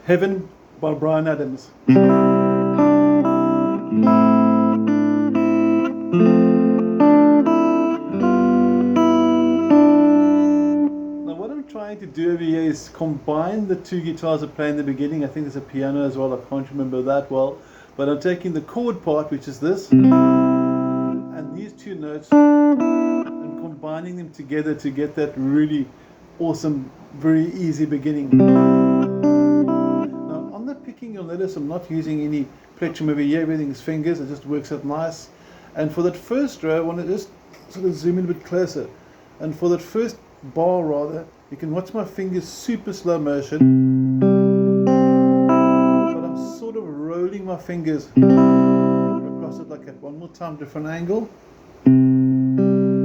Heaven by Bryan Adams. Now what I'm trying to do over here is combine the two guitars I play in the beginning. I think there's a piano as well, I can't remember that well. But I'm taking the chord part, which is this, and these two notes, and combining them together to get that really awesome, very easy beginning. Now on the picking, you'll notice I'm not using any plectrum over here, everything is fingers, it just works out nice. And for that first row, I want to just sort of zoom in a bit closer. And for that first bar rather, you can watch my fingers super slow motion. But I'm sort of rolling my fingers across it like that. One more time, different angle. And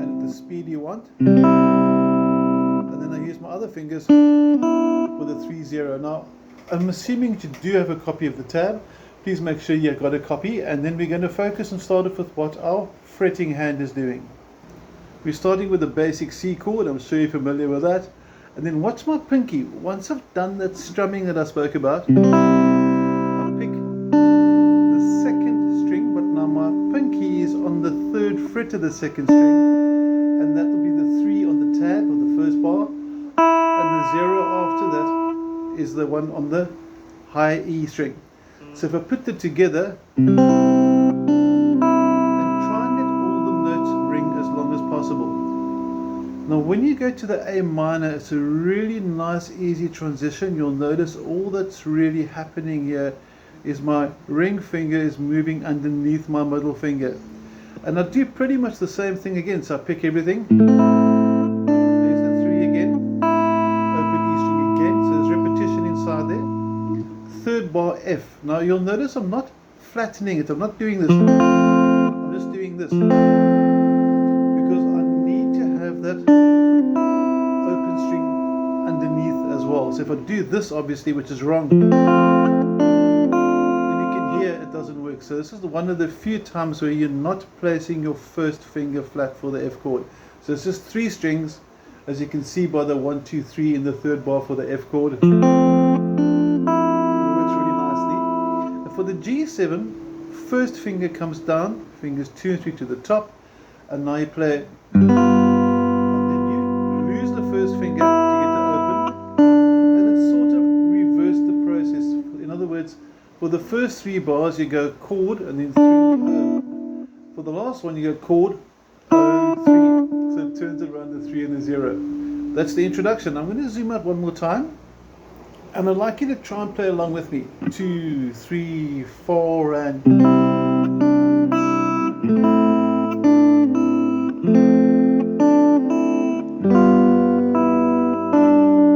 at the speed you want. And then I use my other fingers with a 3-0. Now, I'm assuming you do have a copy of the tab. Please make sure you've got a copy, and then we're going to focus and start off with what our fretting hand is doing. We're starting with the basic C chord, I'm sure you're familiar with that. And then watch my pinky. Once I've done that strumming that I spoke about, I pick the second string, but now my pinky is on the 3rd fret of the 2nd string, and that will be the 3 on the tab of the first bar, and the 0 after that is the one on the high E string. So if I put them together and try and let all the notes ring as long as possible. Now when you go to the A minor, it's a really nice easy transition. You'll notice all that's really happening here is my ring finger is moving underneath my middle finger. And I do pretty much the same thing again. So I pick everything. There's the 3 again. Open E string again. So there's repetition inside there. 3rd bar F. Now you'll notice I'm not flattening it, I'm not doing this, I'm just doing this, because I need to have that open string underneath as well. So if I do this obviously, which is wrong, then you can hear it doesn't work. So this is one of the few times where you're not placing your first finger flat for the F chord. So it's just 3 strings, as you can see by the 1, 2, 3 in the 3rd bar for the F chord. For the G7, first finger comes down, fingers 2 and 3 to the top, and now you play, and then you lose the first finger to get to open, and it's sort of reverse the process. In other words, for the first 3 bars you go chord and then 3 O. For the last one you go chord, O, 3. So it turns around the 3 and the 0. That's the introduction. I'm going to zoom out one more time. And I'd like you to try and play along with me. 2, 3, 4, and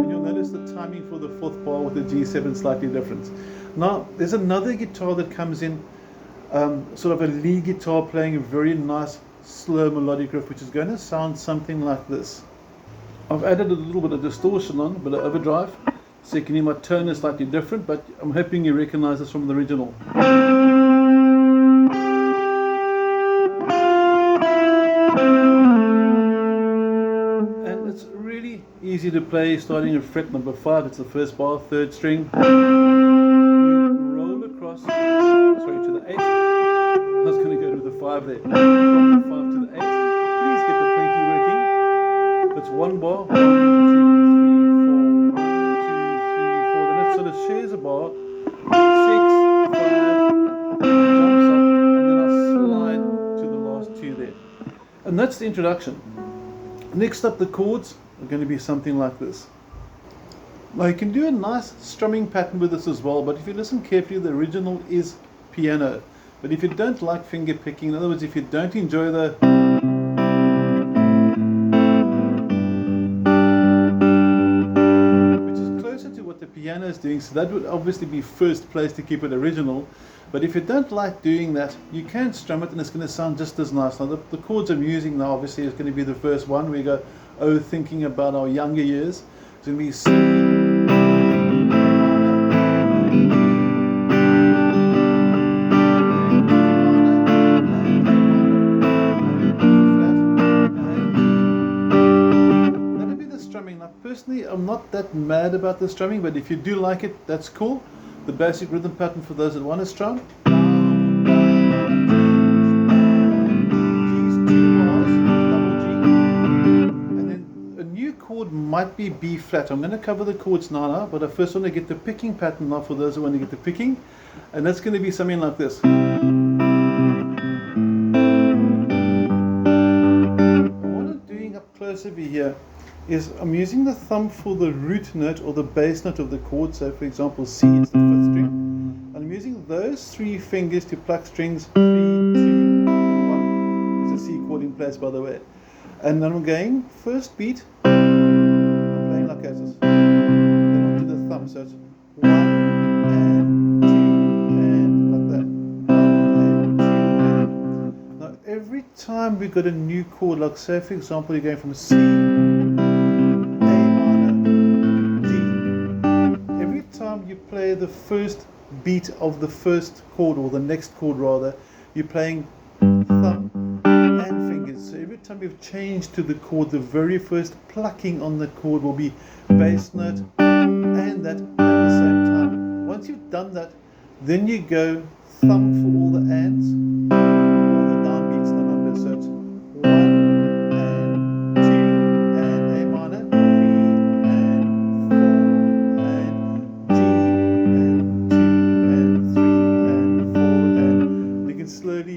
you'll notice the timing for the 4th bar with the G7 slightly different. Now, there's another guitar that comes in, sort of a lead guitar playing a very nice slow melodic riff, which is going to sound something like this. I've added a little bit of distortion on, a bit of overdrive. So you can hear my tone is slightly different, but I'm hoping you recognize this from the original. And it's really easy to play, starting at fret number 5, it's the first bar, 3rd string. You roll across, sorry, to the 8. I was going to go to the 5 there. From the 5 to the 8. Please get the pinky working. That's 1 bar, 1, 2, 3, 4, 1, 2, 3, 4. Sort of shares a bar, 6, 5, jumps up, and then I slide to the last 2 there. And that's the introduction. Next up, the chords are going to be something like this. Now you can do a nice strumming pattern with this as well, but if you listen carefully, the original is piano. But if you don't like finger picking, in other words, if you don't enjoy the piano is doing, so that would obviously be first place to keep it original. But if you don't like doing that, you can strum it and it's going to sound just as nice. Now the chords I'm using now obviously is going to be the first one. We go, oh, thinking about our younger years. It's going to be C, personally, I'm not that mad about the strumming, but if you do like it, that's cool. The basic rhythm pattern for those that want to strum. G's 2 bars, double G. And then a new chord might be B flat. I'm going to cover the chords now, but I first want to get the picking pattern now for those who want to get the picking. And that's going to be something like this. Close over here is I'm using the thumb for the root note or the bass note of the chord. So for example C is the 5th string, and I'm using those 3 fingers to pluck strings 3, 2, 1. There's a C chord in place, by the way. And then I'm going first beat, I'm playing like that, then onto the thumb, so it's 1 and 2 and like that, 1 and 2 and. Now every time we got a new chord, like say for example you're going from C, A minor, D. Every time you play the first beat of the first chord, or the next chord rather, you're playing thumb and fingers. So every time you've changed to the chord, the very first plucking on the chord will be bass note and that at the same time. Once you've done that, then you go thumb for all the ands,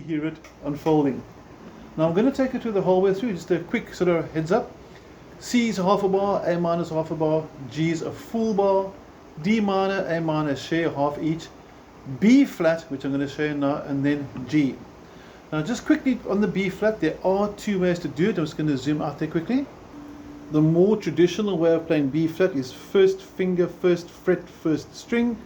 hear it unfolding. Now I'm going to take it to the whole way through, just a quick sort of heads up. C is a half a bar, A minor is a half a bar, G is a full bar, D minor, A minor share half each, B flat, which I'm going to show you now, and then G. Now just quickly on the B flat, there are 2 ways to do it. I'm just going to zoom out there quickly. The more traditional way of playing B flat is first finger, first fret, first string,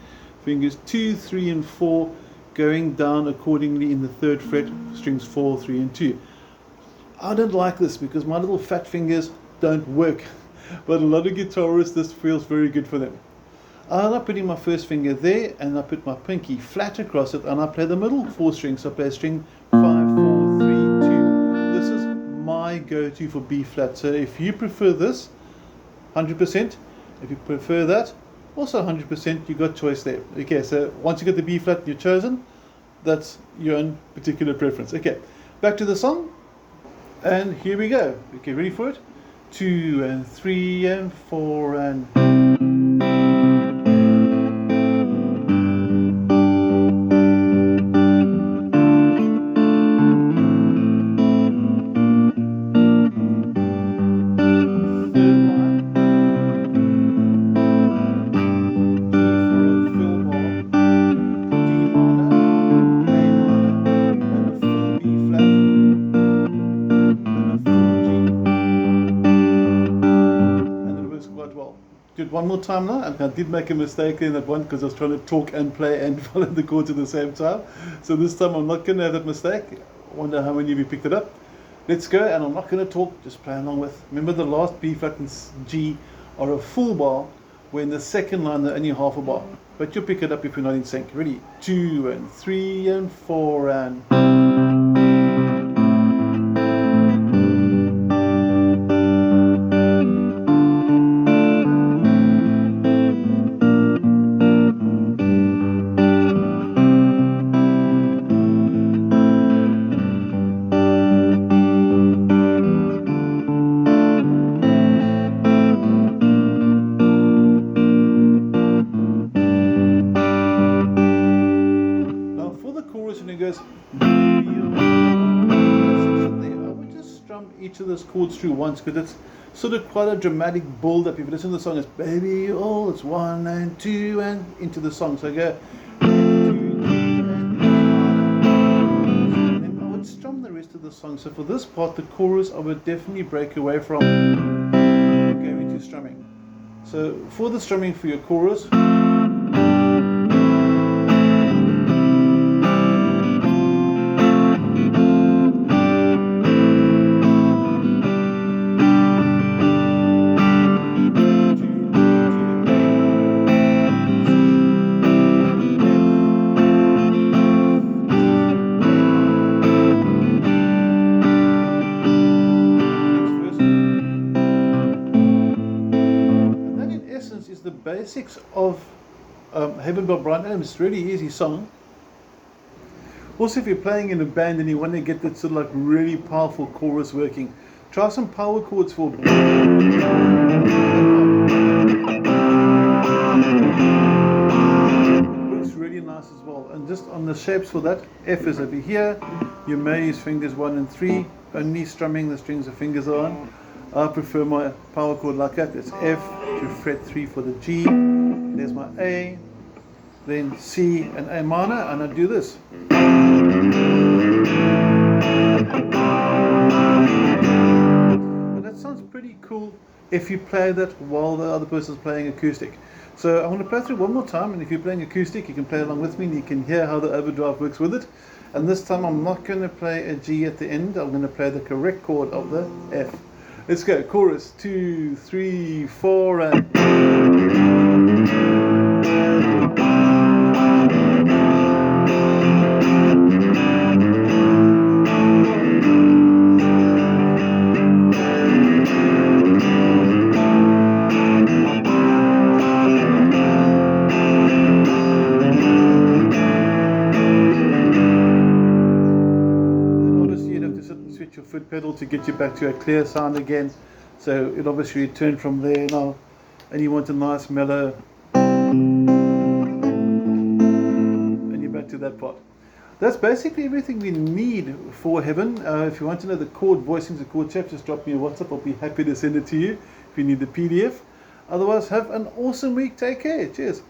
fingers 2, 3 and 4, going down accordingly in the 3rd fret, strings 4, 3 and 2. I don't like this because my little fat fingers don't work, but a lot of guitarists, this feels very good for them. I'm not putting my first finger there, and I put my pinky flat across it, and I play the middle 4 strings. So I play string 5, 4, 3, 2. This is my go-to for B flat. So if you prefer this, 100%. If you prefer that, also 100%, you got choice there. Okay, so once you get the B flat you've chosen, that's your own particular preference. Okay, back to the song, and here we go. Okay, ready for it? 2 and 3 and 4 and. Do it one more time now. I did make a mistake in that one because I was trying to talk and play and follow the chords at the same time. So this time I'm not going to have that mistake. I wonder how many of you picked it up. Let's go, and I'm not going to talk, just play along with. Remember the last B flat and G are a full bar, where in the second line they're only half a bar. But you'll pick it up if you're not in sync. Ready? 2 and 3 and 4 and. When it goes, I would just strum each of those chords through once, because it's sort of quite a dramatic build up. If you listen to the song, it's baby, oh, it's 1 and 2 and into the song. So I go, and then I would strum the rest of the song. So for this part, the chorus, I would definitely break away from and go into strumming. So for the strumming for your chorus, basics of Heaven by Bryan Adams. It's a really easy song. Also, if you're playing in a band and you want to get that sort of like really powerful chorus working, try some power chords for it works really nice as well. And just on the shapes for that, F is over here, you may use fingers 1 and 3, only strumming the strings the fingers are on. I prefer my power chord like that. It's F to fret 3 for the G, there's my A, then C and A minor, and I do this. And that sounds pretty cool if you play that while the other person's playing acoustic. So I'm going to play through one more time, and if you're playing acoustic you can play along with me and you can hear how the overdrive works with it. And this time I'm not going to play a G at the end, I'm going to play the correct chord of the F. Let's go, chorus 2, 3, 4 and... Switch your foot pedal to get you back to a clear sound again, so it obviously returned from there now, and you want a nice mellow, and you're back to that part. That's basically everything we need for Heaven. If you want to know the chord voicings, the chord chapters, just drop me a WhatsApp. I'll be happy to send it to you if you need the PDF. Otherwise, have an awesome week. Take care. Cheers.